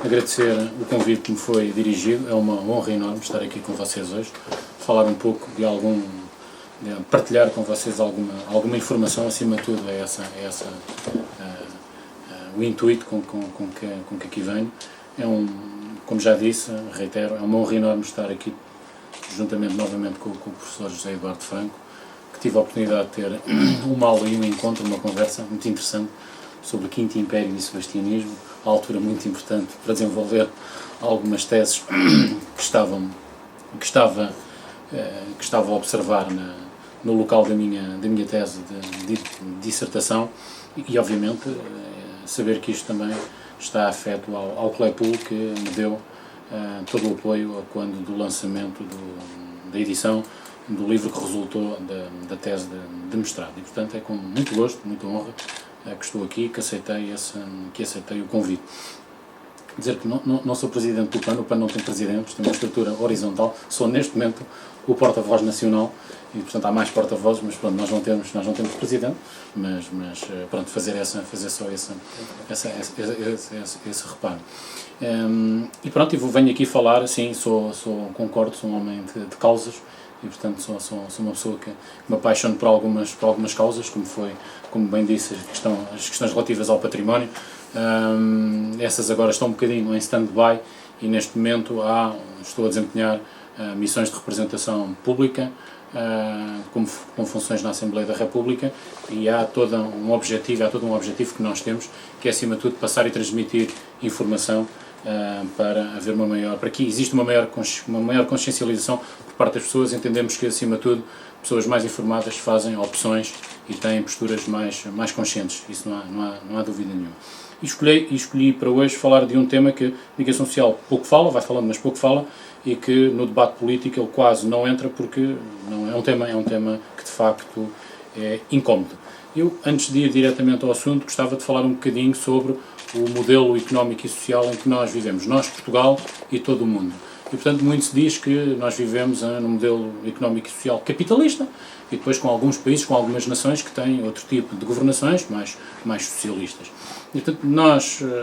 agradecer o convite que me foi dirigido. É uma honra enorme estar aqui com vocês hoje, falar um pouco de partilhar com vocês alguma informação. Acima de tudo é essa o intuito com que aqui venho. Como já disse, reitero, é uma honra enorme estar aqui juntamente novamente com o professor José Eduardo Franco, que tive a oportunidade de ter uma aula e um encontro, uma conversa muito interessante sobre o Quinto Império e Sebastianismo, a altura muito importante para desenvolver algumas teses que estava a observar no local da minha tese de dissertação e obviamente saber que isto também está afeto ao Claypool, que me deu todo o apoio quando do lançamento da edição do livro que resultou da tese de mestrado. E, portanto, é com muito gosto, muita honra que estou aqui, que aceitei o convite. Dizer que não sou presidente do PAN, o PAN não tem presidentes, tem uma estrutura horizontal, sou neste momento o porta-voz nacional e, portanto, há mais porta-vozes, mas pronto, nós não temos presidente, mas pronto, fazer só esse reparo. E pronto, venho aqui falar, assim, concordo, sou um homem de causas e, portanto, sou uma pessoa que me apaixono por algumas causas, como bem disse, as questões relativas ao património. Essas agora estão um bocadinho em stand-by e neste momento estou a desempenhar missões de representação pública com funções na Assembleia da República e há todo um objetivo que nós temos, que é acima de tudo passar e transmitir informação para que exista uma maior consciencialização por parte das pessoas. Entendemos que acima de tudo pessoas mais informadas fazem opções e têm posturas mais conscientes, isso não há dúvida nenhuma. E escolhi para hoje falar de um tema que a comunicação social pouco fala, vai falando, mas pouco fala, e que no debate político ele quase não entra porque não é um tema que de facto é incómodo. Eu, antes de ir diretamente ao assunto, gostava de falar um bocadinho sobre o modelo económico e social em que nós vivemos, nós, Portugal e todo o mundo. E, portanto, muito se diz que nós vivemos num modelo económico e social capitalista e depois com alguns países, com algumas nações que têm outro tipo de governações mais socialistas. E, portanto,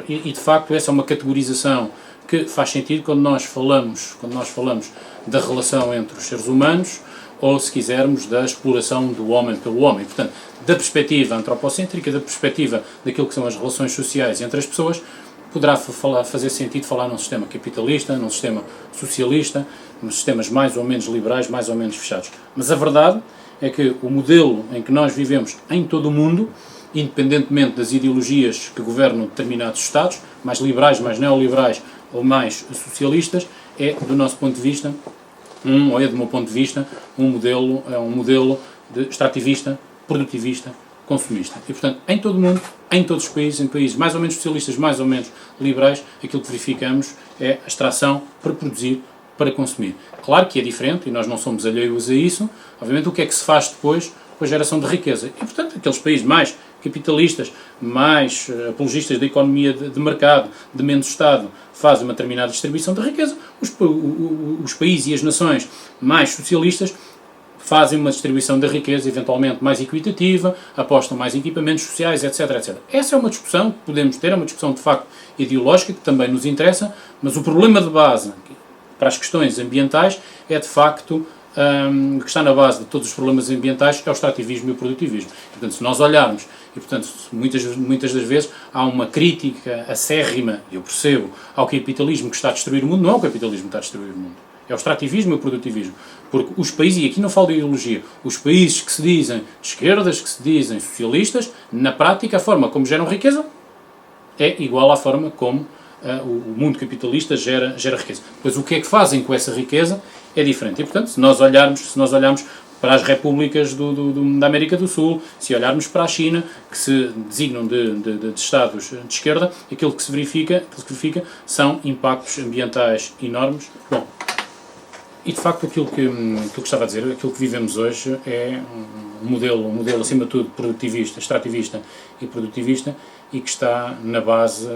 de facto, essa é uma categorização que faz sentido quando nós falamos da relação entre os seres humanos ou, se quisermos, da exploração do homem pelo homem. Portanto, da perspectiva antropocêntrica, da perspectiva daquilo que são as relações sociais entre as pessoas, poderá fazer sentido falar num sistema capitalista, num sistema socialista, nos sistemas mais ou menos liberais, mais ou menos fechados. Mas a verdade é que o modelo em que nós vivemos em todo o mundo, independentemente das ideologias que governam determinados Estados, mais liberais, mais neoliberais ou mais socialistas, é, do nosso ponto de vista, do meu ponto de vista, um modelo extrativista, produtivista, consumista. E, portanto, em todo o mundo, em todos os países, em países mais ou menos socialistas, mais ou menos liberais, aquilo que verificamos é a extração para produzir, para consumir. Claro que é diferente, e nós não somos alheios a isso, obviamente o que é que se faz depois com a geração de riqueza. E, portanto, aqueles países mais capitalistas, mais apologistas da economia de mercado, de menos Estado, fazem uma determinada distribuição de riqueza, os países e as nações mais socialistas fazem uma distribuição da riqueza eventualmente mais equitativa, apostam mais em equipamentos sociais, etc, etc. Essa é uma discussão que podemos ter, é uma discussão de facto ideológica que também nos interessa, mas o problema de base para as questões ambientais é de facto que está na base de todos os problemas ambientais, é o extrativismo e o produtivismo. Portanto, se nós olharmos, e portanto muitas das vezes há uma crítica acérrima, eu percebo, ao capitalismo que está a destruir o mundo, não é o capitalismo que está a destruir o mundo, é o extrativismo e o produtivismo. Porque os países, e aqui não falo de ideologia, os países que se dizem de esquerdas, que se dizem socialistas, na prática a forma como geram riqueza é igual à forma como o mundo capitalista gera riqueza. Depois o que é que fazem com essa riqueza é diferente. E, portanto, se nós olharmos para as repúblicas da América do Sul, se olharmos para a China, que se designam de Estados de esquerda, aquilo que se verifica são impactos ambientais enormes. Bom, e de facto aquilo que estava a dizer, aquilo que vivemos hoje é um modelo acima de tudo produtivista, extrativista e produtivista, e que está na base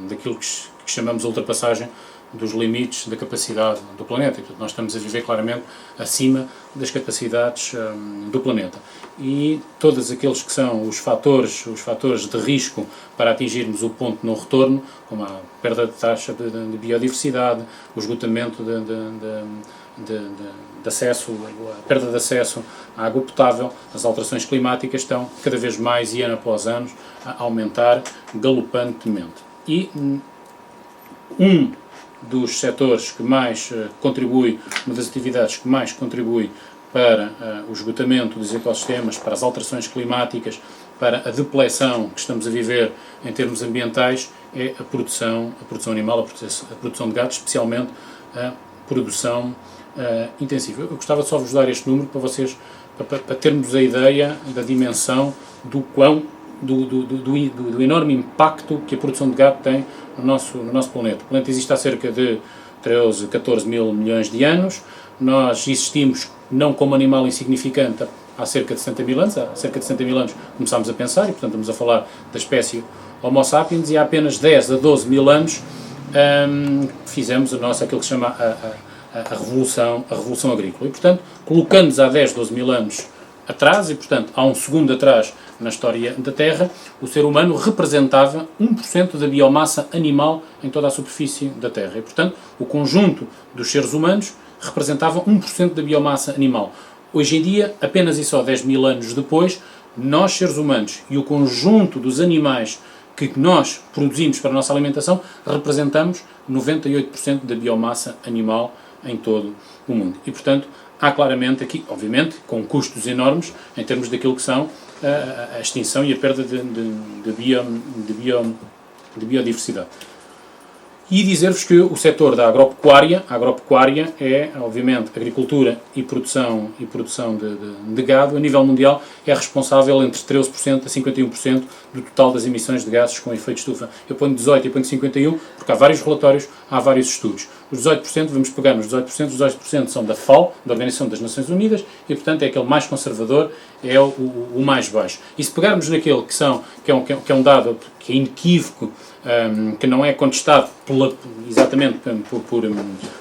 daquilo que chamamos de ultrapassagem dos limites da capacidade do planeta. E, portanto, nós estamos a viver claramente acima das capacidades do planeta. E todos aqueles que são os fatores de risco para atingirmos o ponto de não retorno, como a perda de taxa de biodiversidade, o esgotamento de acesso, a perda de acesso à água potável, as alterações climáticas estão cada vez mais e ano após ano a aumentar galopantemente. E um dos setores que mais contribui, uma das atividades que mais contribui para o esgotamento dos ecossistemas, para as alterações climáticas, para a depleção que estamos a viver em termos ambientais, é a produção animal, a produção de gado, especialmente a produção intensiva. Eu gostava só de vos dar este número para vocês, para termos a ideia da dimensão do enorme impacto que a produção de gado tem no nosso planeta. O planeta existe há cerca de 13, 14 mil milhões de anos. Nós existimos não como animal insignificante há cerca de 60 mil anos. Há cerca de 60 mil anos começámos a pensar e, portanto, estamos a falar da espécie Homo sapiens, e há apenas 10 a 12 mil anos fizemos aquilo que se chama a revolução agrícola. E, portanto, colocando-nos há 10, 12 mil anos atrás, e, portanto, há um segundo atrás na história da Terra, o ser humano representava 1% da biomassa animal em toda a superfície da Terra. E, portanto, o conjunto dos seres humanos representava 1% da biomassa animal. Hoje em dia, apenas e só 10 mil anos depois, nós, seres humanos, e o conjunto dos animais que nós produzimos para a nossa alimentação, representamos 98% da biomassa animal em todo o mundo. E, portanto, há claramente aqui, obviamente, com custos enormes em termos daquilo que são a extinção e a perda de biodiversidade. E dizer-vos que o setor da agropecuária é, obviamente, agricultura e produção de gado, a nível mundial, é responsável entre 13% a 51% do total das emissões de gases com efeito de estufa. Eu ponho 18 e ponho 51 porque há vários relatórios, há vários estudos. Os 18%, vamos pegar nos 18%, os 18% são da FAO, da Organização das Nações Unidas, e, portanto, é aquele mais conservador, é o mais baixo. E se pegarmos naquele que é um dado que é inequívoco, que não é contestado exatamente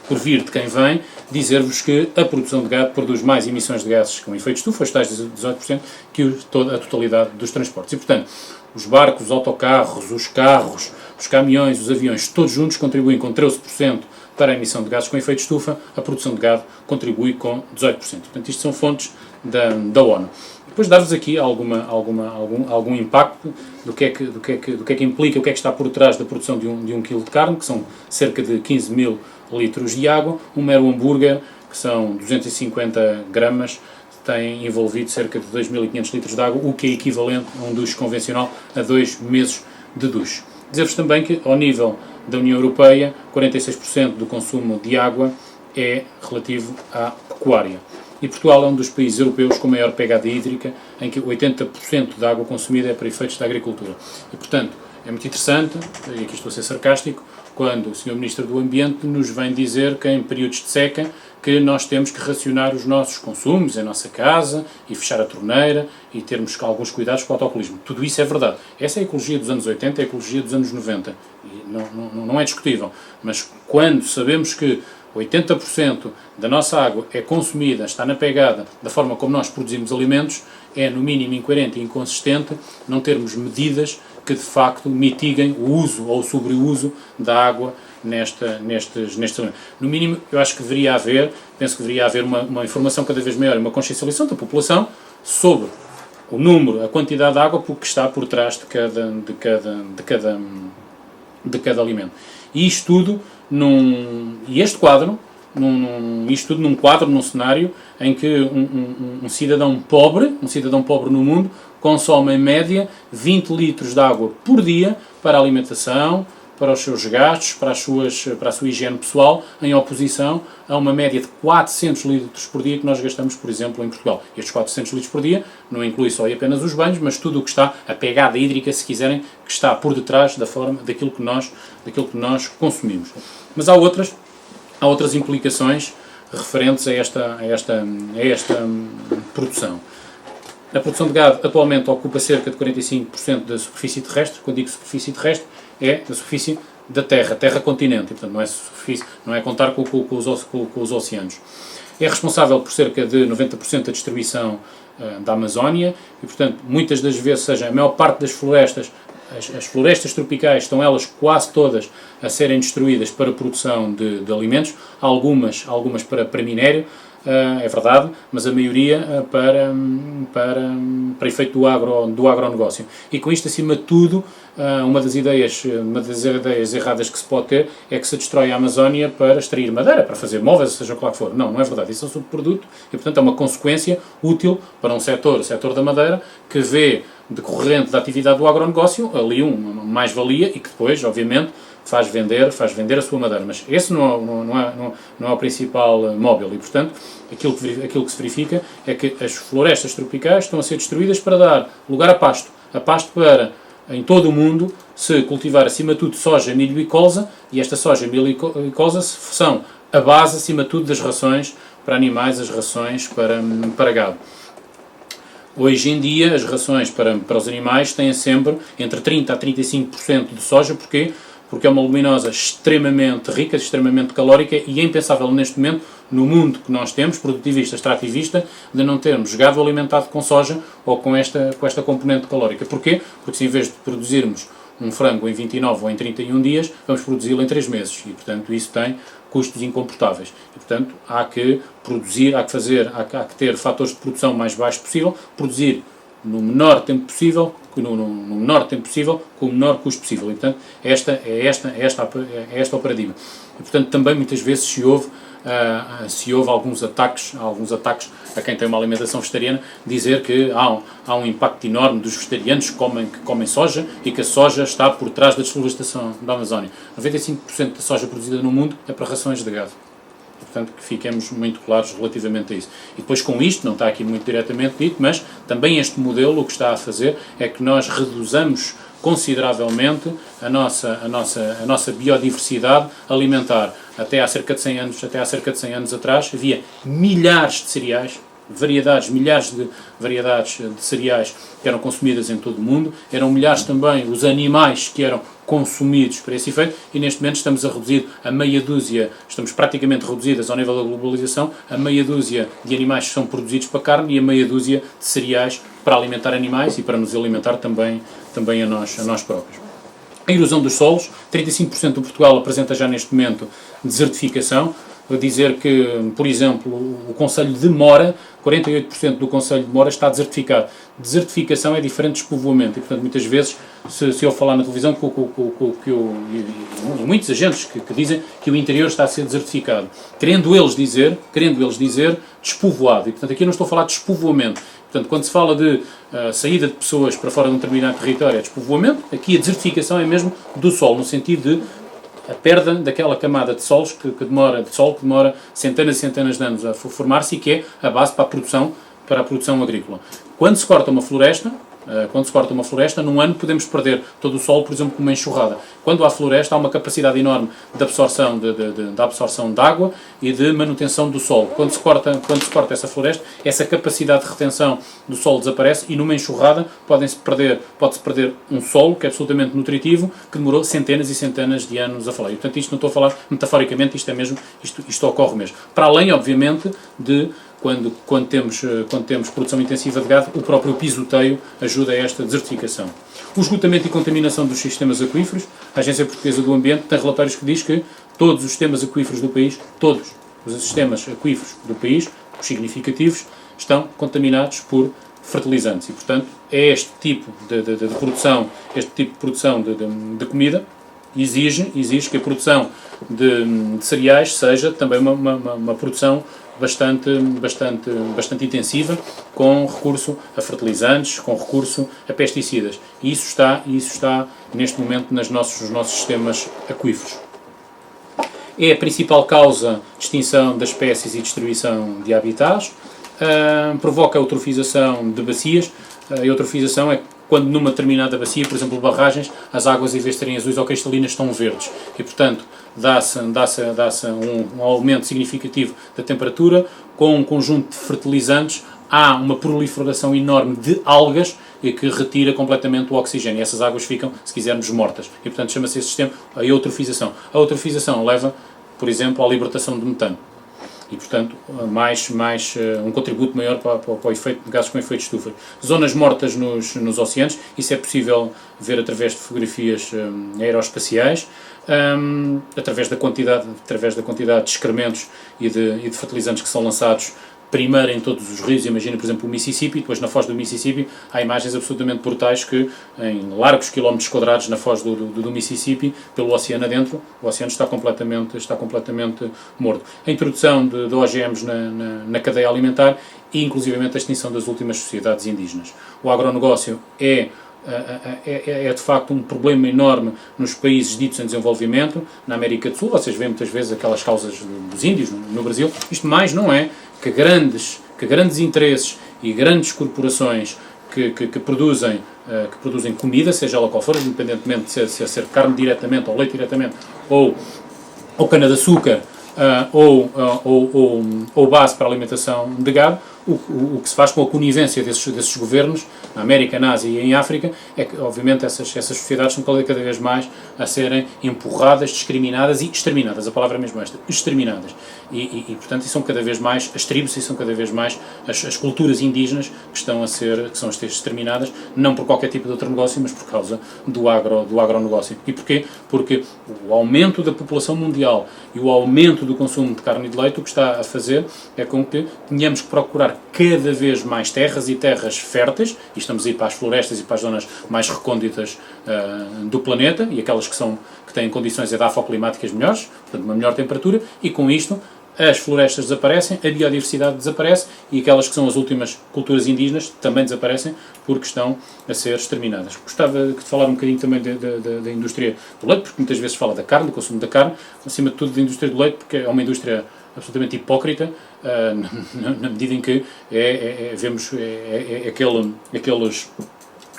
por vir de quem vem, dizer-vos que a produção de gado produz mais emissões de gases com efeito de estufa, os tais 18%, que a totalidade dos transportes. E, portanto, os barcos, os autocarros, os carros, os caminhões, os aviões, todos juntos contribuem com 13% para a emissão de gases com efeito de estufa, a produção de gado contribui com 18%. Portanto, isto são fontes da ONU. Depois dar-vos aqui algum impacto do que é que implica, o que é que está por trás da produção de um quilo de carne, que são cerca de 15 mil litros de água. Um mero hambúrguer, que são 250 gramas, tem envolvido cerca de 2.500 litros de água, o que é equivalente a um duche convencional a 2 meses de duche. Dizer-vos também que, ao nível da União Europeia, 46% do consumo de água é relativo à pecuária. E Portugal é um dos países europeus com maior pegada hídrica, em que 80% da água consumida é para efeitos da agricultura. E, portanto, é muito interessante, e aqui estou a ser sarcástico, quando o Sr. Ministro do Ambiente nos vem dizer que em períodos de seca que nós temos que racionar os nossos consumos em nossa casa e fechar a torneira e termos alguns cuidados com o autocolismo. Tudo isso é verdade. Essa é a ecologia dos anos 80, é a ecologia dos anos 90. E não é discutível. Mas quando sabemos que 80% da nossa água é consumida, está na pegada da forma como nós produzimos alimentos, é no mínimo incoerente e inconsistente não termos medidas que de facto mitiguem o uso ou o sobreuso da água nestes alimentos. No mínimo, eu acho que penso que deveria haver uma informação cada vez maior e uma consciencialização da população sobre o número, a quantidade de água que está por trás de cada alimento. E isto tudo num quadro, num cenário em que um cidadão pobre no mundo consome em média 20 litros de água por dia para a alimentação, para os seus gastos, para a sua higiene pessoal, em oposição a uma média de 400 litros por dia que nós gastamos, por exemplo, em Portugal. Estes 400 litros por dia não inclui só e apenas os banhos, mas tudo o que está, a pegada hídrica, se quiserem, que está por detrás daquilo que nós consumimos. Mas há outras implicações referentes a esta produção. A produção de gado atualmente ocupa cerca de 45% da superfície terrestre. Quando digo superfície terrestre, é a superfície da Terra, terra-continente, e portanto não é contar com os oceanos. É responsável por cerca de 90% da destruição da Amazónia e, portanto, muitas das vezes, seja, a maior parte das florestas, as florestas tropicais, estão elas quase todas a serem destruídas para a produção de alimentos, algumas para minério, é verdade, mas a maioria para efeito do agronegócio. E com isto, acima de tudo, uma das ideias erradas que se pode ter é que se destrói a Amazónia para extrair madeira, para fazer móveis, seja qual que for. Não, não é verdade. Isso é um subproduto e, portanto, é uma consequência útil para um setor, o setor da madeira, que vê decorrente da atividade do agronegócio ali uma mais-valia e que depois, obviamente, faz vender a sua madeira. Mas esse não é o principal móvel e, portanto, aquilo que se verifica é que as florestas tropicais estão a ser destruídas para dar lugar a pasto para, em todo o mundo, se cultivar acima de tudo soja, milho e colza, e esta soja, milho e colza são a base, acima de tudo, das rações para animais, as rações para gado. Hoje em dia, as rações para os animais têm sempre entre 30% a 35% de soja. Porquê? Porque é uma leguminosa extremamente rica, extremamente calórica e é impensável neste momento, no mundo que nós temos, produtivista, extrativista, de não termos gado alimentado com soja ou com esta componente calórica. Porquê? Porque se em vez de produzirmos um frango em 29 ou em 31 dias, vamos produzi-lo em 3 meses e, portanto, isso tem custos incomportáveis. E, portanto, há que ter fatores de produção mais baixos possível, produzir no menor tempo possível, com o menor custo possível. E, portanto, este é o paradigma. E, portanto, também muitas vezes se houve alguns ataques a quem tem uma alimentação vegetariana, dizer que há um impacto enorme dos vegetarianos que comem soja e que a soja está por trás da desflorestação da Amazónia. 95% da soja produzida no mundo é para rações de gado. Portanto, que fiquemos muito claros relativamente a isso. E depois com isto, não está aqui muito diretamente dito, mas também este modelo o que está a fazer é que nós reduzamos consideravelmente a nossa biodiversidade alimentar. Até há cerca de 100 anos atrás, havia milhares de cereais, milhares de variedades de cereais que eram consumidas em todo o mundo, eram milhares também os animais que eram consumidos para esse efeito, e neste momento estamos a reduzir a meia dúzia, estamos praticamente reduzidas ao nível da globalização, a meia dúzia de animais que são produzidos para carne e a meia dúzia de cereais para alimentar animais e para nos alimentar também a nós próprios. A erosão dos solos, 35% de Portugal apresenta já neste momento desertificação. Vou dizer que, por exemplo, o Concelho de Mora, 48% do Concelho de Mora está desertificado. Desertificação é diferente de despovoamento e, portanto, muitas vezes, se eu falar na televisão, e muitos agentes que dizem que o interior está a ser desertificado, querendo eles dizer despovoado. E, portanto, aqui eu não estou a falar de despovoamento. Portanto, quando se fala de saída de pessoas para fora de um determinado território, é despovoamento. Aqui a desertificação é mesmo do solo, no sentido de a perda daquela camada de solos que demora centenas e centenas de anos a formar-se e que é a base para a produção agrícola. Quando se corta uma floresta, num ano podemos perder todo o solo, por exemplo, com uma enxurrada. Quando há floresta, há uma capacidade enorme de absorção de água e de manutenção do solo. Quando se corta essa floresta, essa capacidade de retenção do solo desaparece e numa enxurrada pode-se perder um solo que é absolutamente nutritivo, que demorou centenas e centenas de anos a falar. E, portanto, isto não estou a falar metaforicamente, isto ocorre mesmo. Para além, obviamente, de quando temos produção intensiva de gado, o próprio pisoteio ajuda a esta desertificação. O esgotamento e contaminação dos sistemas aquíferos. A Agência Portuguesa do Ambiente tem relatórios que diz que todos os sistemas aquíferos do país, os significativos, estão contaminados por fertilizantes. E, portanto, é este tipo de produção de comida exige que a produção de cereais seja também uma produção bastante intensiva, com recurso a fertilizantes, com recurso a pesticidas. E isso está neste momento nos nossos sistemas aquíferos. É a principal causa de extinção das espécies e destruição de habitats, provoca a eutrofização de bacias. A eutrofização é quando numa determinada bacia, por exemplo, barragens, as águas, em vez de serem azuis ou cristalinas, estão verdes. E, portanto, dá-se um aumento significativo da temperatura, com um conjunto de fertilizantes, há uma proliferação enorme de algas e que retira completamente o oxigênio. E essas águas ficam, se quisermos, mortas. E, portanto, chama-se esse sistema a eutrofização. A eutrofização leva, por exemplo, à libertação de metano. E, portanto, um contributo maior para o efeito de gases com efeito de estufa. Zonas mortas nos oceanos, isso é possível ver através de fotografias aeroespaciais, através da quantidade de excrementos e de fertilizantes que são lançados primeiro em todos os rios. Imagina, por exemplo, o Mississippi, depois na foz do Mississippi há imagens absolutamente brutais que, em largos quilómetros quadrados na foz do Mississippi, pelo oceano adentro, o oceano está completamente morto. A introdução de OGMs na cadeia alimentar e, inclusivamente, a extinção das últimas sociedades indígenas. O agronegócio é de facto um problema enorme nos países ditos em desenvolvimento. Na América do Sul, vocês veem muitas vezes aquelas causas dos índios no Brasil. Isto mais não é que grandes interesses e grandes corporações que produzem comida, seja ela qual for, independentemente de ser carne diretamente, ou leite diretamente, ou cana-de-açúcar, ou base para a alimentação de gado, o que se faz com a conivência desses governos, na América, na Ásia e em África, é que, obviamente, essas sociedades são cada vez mais a serem empurradas, discriminadas e exterminadas. A palavra é mesmo esta, exterminadas. E portanto, são cada vez mais as tribos e são cada vez mais as culturas indígenas que são a ser exterminadas, não por qualquer tipo de outro negócio, mas por causa do agronegócio. E porquê? Porque o aumento da população mundial e o aumento do consumo de carne e de leite o que está a fazer é com que tenhamos que procurar cada vez mais terras e terras férteis, e estamos a ir para as florestas e para as zonas mais recônditas do planeta, e aquelas que têm condições edafoclimáticas melhores, portanto uma melhor temperatura, e com isto as florestas desaparecem, a biodiversidade desaparece, e aquelas que são as últimas culturas indígenas também desaparecem porque estão a ser exterminadas. Gostava de falar um bocadinho também da indústria do leite, porque muitas vezes fala da carne, do consumo da carne, acima de tudo da indústria do leite, porque é uma indústria absolutamente hipócrita, na medida em que vemos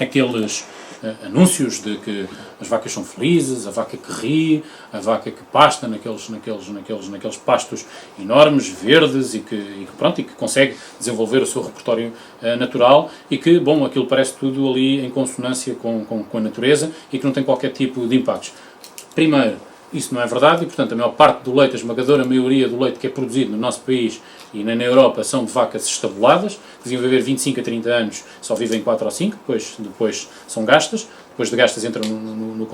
aqueles anúncios de que as vacas são felizes, a vaca que ri, a vaca que pasta naqueles pastos enormes, verdes e que consegue desenvolver o seu repertório natural e que, bom, aquilo parece tudo ali em consonância com a natureza e que não tem qualquer tipo de impactos. Primeiro, isso não é verdade e, portanto, a maior parte do leite, a esmagadora maioria do leite que é produzido no nosso país e na Europa são de vacas estabuladas, que deviam viver 25 a 30 anos, só vivem 4 ou 5, depois são gastas, depois de gastas entram no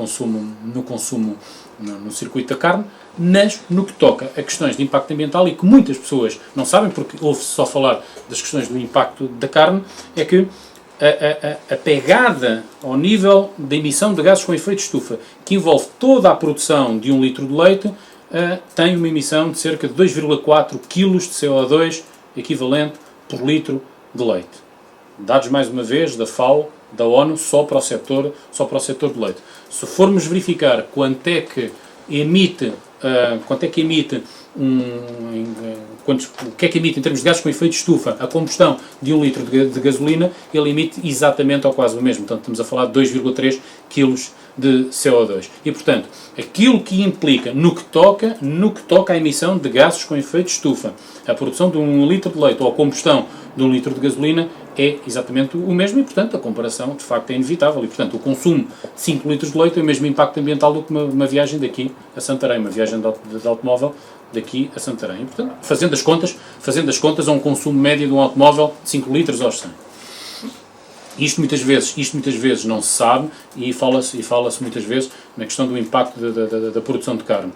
circuito da carne, mas no que toca a questões de impacto ambiental e que muitas pessoas não sabem, porque ouve-se só falar das questões do impacto da carne, é que a pegada ao nível da emissão de gases com efeito de estufa, que envolve toda a produção de 1 litro de leite, tem uma emissão de cerca de 2,4 kg de CO2 equivalente por litro de leite. Dados, mais uma vez, da FAO, da ONU, só para o setor de leite. Se formos verificar quanto é que emite o que é que emite em termos de gases com efeito de estufa a combustão de 1 litro de gasolina, ele emite exatamente ou quase o mesmo. Portanto, estamos a falar de 2,3 kg de CO2. E, portanto, aquilo que implica no que toca à emissão de gases com efeito de estufa, a produção de 1 litro de leite ou a combustão de 1 litro de gasolina é exatamente o mesmo e, portanto, a comparação, de facto, é inevitável. E, portanto, o consumo de 5 litros de leite tem o mesmo impacto ambiental do que uma viagem daqui a Santarém, uma viagem de automóvel daqui a Santarém. E, portanto, fazendo as contas, a um consumo médio de um automóvel de 5 litros aos 100. Isto muitas vezes não se sabe e fala-se muitas vezes na questão do impacto da produção de carne.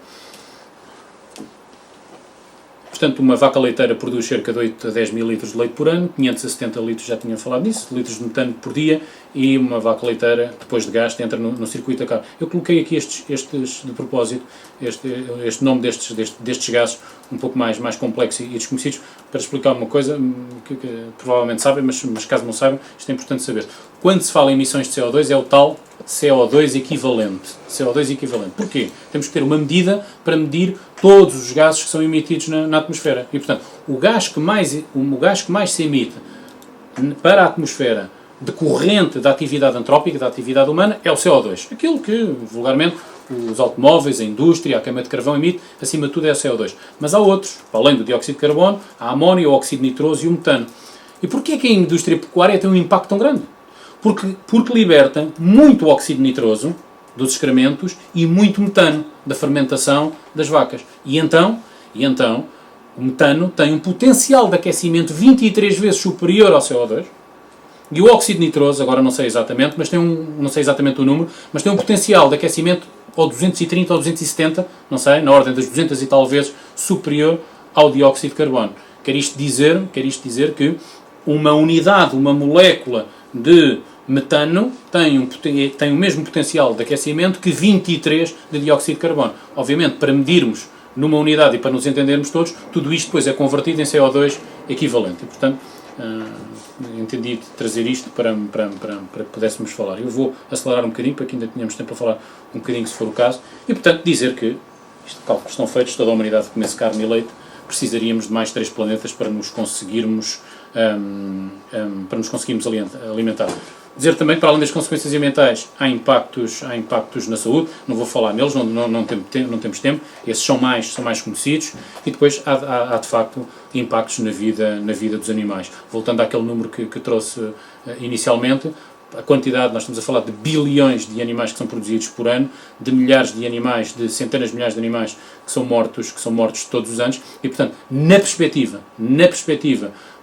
Portanto, uma vaca leiteira produz cerca de 8 a 10 mil litros de leite por ano, 570 litros, já tinha falado nisso, litros de metano por dia, e uma vaca leiteira, depois de gasto, entra no circuito da carne. Eu coloquei aqui estes de propósito, este nome destes gases um pouco mais complexos e desconhecidos, para explicar uma coisa que provavelmente sabem, mas caso não saibam, isto é importante saber. Quando se fala em emissões de CO2, é o tal CO2 equivalente. CO2 equivalente. Porquê? Temos que ter uma medida para medir todos os gases que são emitidos na atmosfera. E, portanto, o gás que mais se emite para a atmosfera decorrente da atividade antrópica, da atividade humana, é o CO2. Aquilo que, vulgarmente, os automóveis, a indústria, a queima de carvão emite, acima de tudo é o CO2. Mas há outros, para além do dióxido de carbono, a amónia, o óxido nitroso e o metano. E porquê é que a indústria pecuária tem um impacto tão grande? Porque liberta muito óxido nitroso dos excrementos e muito metano da fermentação das vacas. E então o metano tem um potencial de aquecimento 23 vezes superior ao CO2. E o óxido nitroso, agora não sei exatamente, mas não sei exatamente o número, mas tem um potencial de aquecimento ou 230 ou 270, não sei, na ordem das 200 e tal vezes superior ao dióxido de carbono. Quer isto dizer que uma unidade, uma molécula de metano tem o mesmo potencial de aquecimento que 23 de dióxido de carbono. Obviamente, para medirmos numa unidade e para nos entendermos todos, tudo isto depois é convertido em CO2 equivalente. E, portanto, entendi trazer isto para pudéssemos falar. Eu vou acelerar um bocadinho, para que ainda tenhamos tempo para falar um bocadinho, se for o caso, e, portanto, dizer que, cálculos estão feitos, toda a humanidade que comece carne e leite, precisaríamos de mais 3 planetas para nos conseguirmos alimentar. Dizer também que, para além das consequências ambientais, há impactos na saúde, não vou falar neles, não temos tempo, esses são mais conhecidos, e depois há de facto impactos na vida dos animais. Voltando àquele número que trouxe inicialmente, a quantidade, nós estamos a falar de bilhões de animais que são produzidos por ano, de milhares de animais, de centenas de milhares de animais que são mortos todos os anos, e portanto, na perspectiva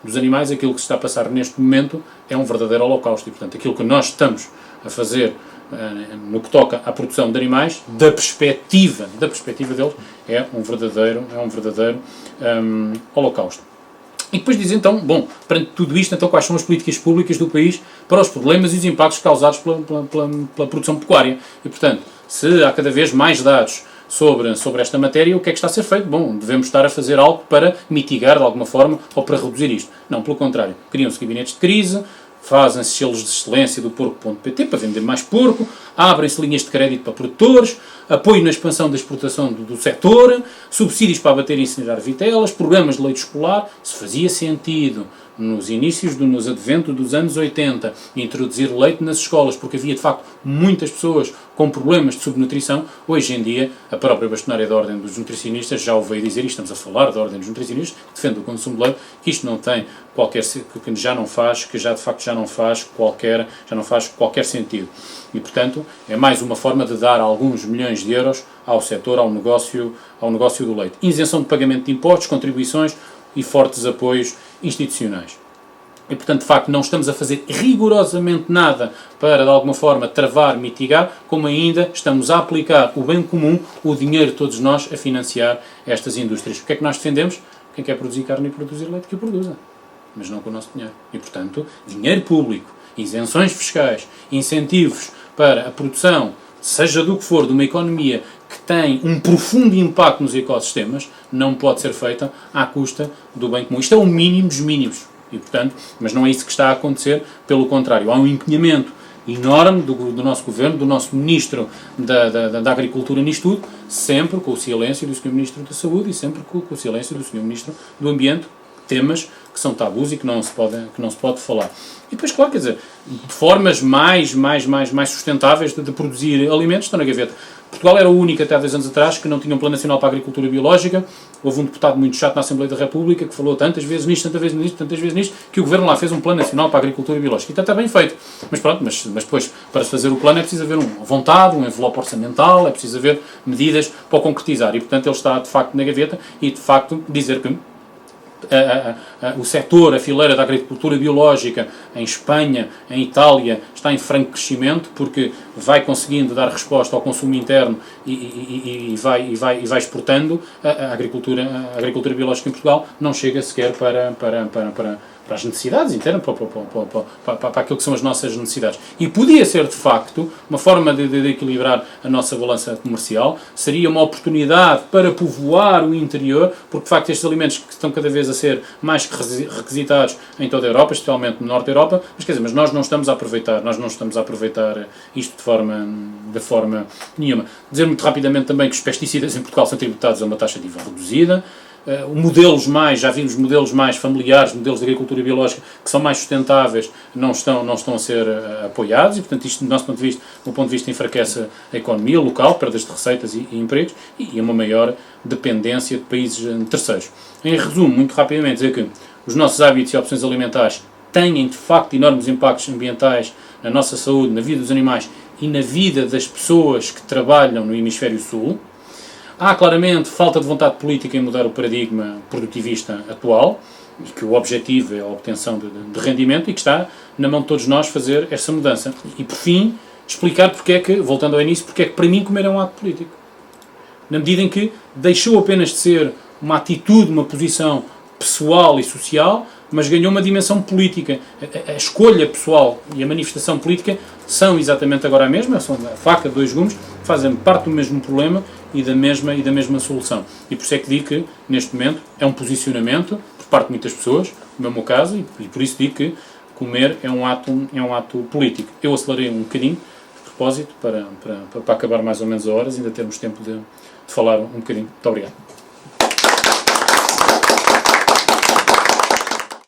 dos animais, aquilo que se está a passar neste momento é um verdadeiro holocausto, e portanto, aquilo que nós estamos a fazer no que toca à produção de animais, da perspectiva deles, é um verdadeiro holocausto. E depois diz então, bom, perante tudo isto, então quais são as políticas públicas do país para os problemas e os impactos causados pela produção pecuária. E portanto, se há cada vez mais dados sobre esta matéria, o que é que está a ser feito? Bom, devemos estar a fazer algo para mitigar de alguma forma ou para reduzir isto. Não, pelo contrário, criam-se gabinetes de crise, fazem-se selos de excelência do porco.pt para vender mais porco, abrem-se linhas de crédito para produtores, apoio na expansão da exportação do setor, subsídios para abater e incinerar vitelas, programas de leite escolar. Se fazia sentido nos adventos dos anos 80, introduzir leite nas escolas, porque havia de facto muitas pessoas com problemas de subnutrição, hoje em dia a própria bastonária da Ordem dos Nutricionistas já o veio dizer, e estamos a falar da Ordem dos Nutricionistas, que defende o consumo de leite, que isto não tem qualquer, que já não faz qualquer sentido. E, portanto, é mais uma forma de dar alguns milhões de euros ao setor, ao negócio do leite. Isenção de pagamento de impostos, contribuições e fortes apoios institucionais. E, portanto, de facto, não estamos a fazer rigorosamente nada para, de alguma forma, travar, mitigar, como ainda estamos a aplicar o bem comum, o dinheiro de todos nós, a financiar estas indústrias. O que é que nós defendemos? Quem quer produzir carne e produzir leite, que o produza. Mas não com o nosso dinheiro. E, portanto, dinheiro público, isenções fiscais, incentivos para a produção, seja do que for, de uma economia que tem um profundo impacto nos ecossistemas, não pode ser feita à custa do bem comum. Isto é o mínimo dos mínimos. E, portanto, mas não é isso que está a acontecer, pelo contrário, há um empenhamento enorme do nosso governo, do nosso Ministro da Agricultura nisto tudo, sempre com o silêncio do Sr. Ministro da Saúde e sempre com o silêncio do Sr. Ministro do Ambiente, temas que são tabus e que não se pode falar. E depois, claro, quer dizer, formas mais sustentáveis de produzir alimentos estão na gaveta. Portugal era o único, até há 10 anos atrás, que não tinha um Plano Nacional para a Agricultura Biológica. Houve um deputado muito chato na Assembleia da República que falou tantas vezes nisto, que o Governo lá fez um Plano Nacional para a Agricultura Biológica. E está bem feito. Mas pronto, mas depois, para se fazer o plano, é preciso haver uma vontade, um envelope orçamental, é preciso haver medidas para o concretizar. E, portanto, ele está, de facto, na gaveta e, de facto, dizer que o setor, a fileira da agricultura biológica em Espanha, em Itália, está em franco crescimento porque vai conseguindo dar resposta ao consumo interno e vai exportando. A agricultura biológica em Portugal não chega sequer para as necessidades internas, para aquilo que são as nossas necessidades. E podia ser, de facto, uma forma de equilibrar a nossa balança comercial, seria uma oportunidade para povoar o interior, porque, de facto, estes alimentos que estão cada vez a ser mais requisitados em toda a Europa, especialmente no Norte da Europa, mas nós não estamos a aproveitar isto de forma nenhuma. Dizer muito rapidamente também que os pesticidas em Portugal são tributados a uma taxa de IVA reduzida. Já vimos modelos mais familiares, modelos de agricultura biológica que são mais sustentáveis, não estão a ser apoiados e, portanto, isto, do meu ponto de vista, enfraquece a economia local, perdas de receitas e empregos e uma maior dependência de países terceiros. Em resumo, muito rapidamente, dizer que os nossos hábitos e opções alimentares têm de facto enormes impactos ambientais na nossa saúde, na vida dos animais e na vida das pessoas que trabalham no hemisfério sul. Há claramente falta de vontade política em mudar o paradigma produtivista atual, e que o objetivo é a obtenção de rendimento, e que está na mão de todos nós fazer esta mudança. E por fim, explicar porque é que, voltando ao início, porque é que para mim comer é um ato político. Na medida em que deixou apenas de ser uma atitude, uma posição pessoal e social, mas ganhou uma dimensão política. A escolha pessoal e a manifestação política são exatamente agora a mesma, são a faca de dois gumes, fazem parte do mesmo problema e da mesma solução. E por isso é que digo que, neste momento, é um posicionamento por parte de muitas pessoas, no meu caso, e por isso digo que comer é um ato político. Eu acelerei um bocadinho, de propósito, para acabar mais ou menos a horas, ainda termos tempo de falar um bocadinho. Muito obrigado.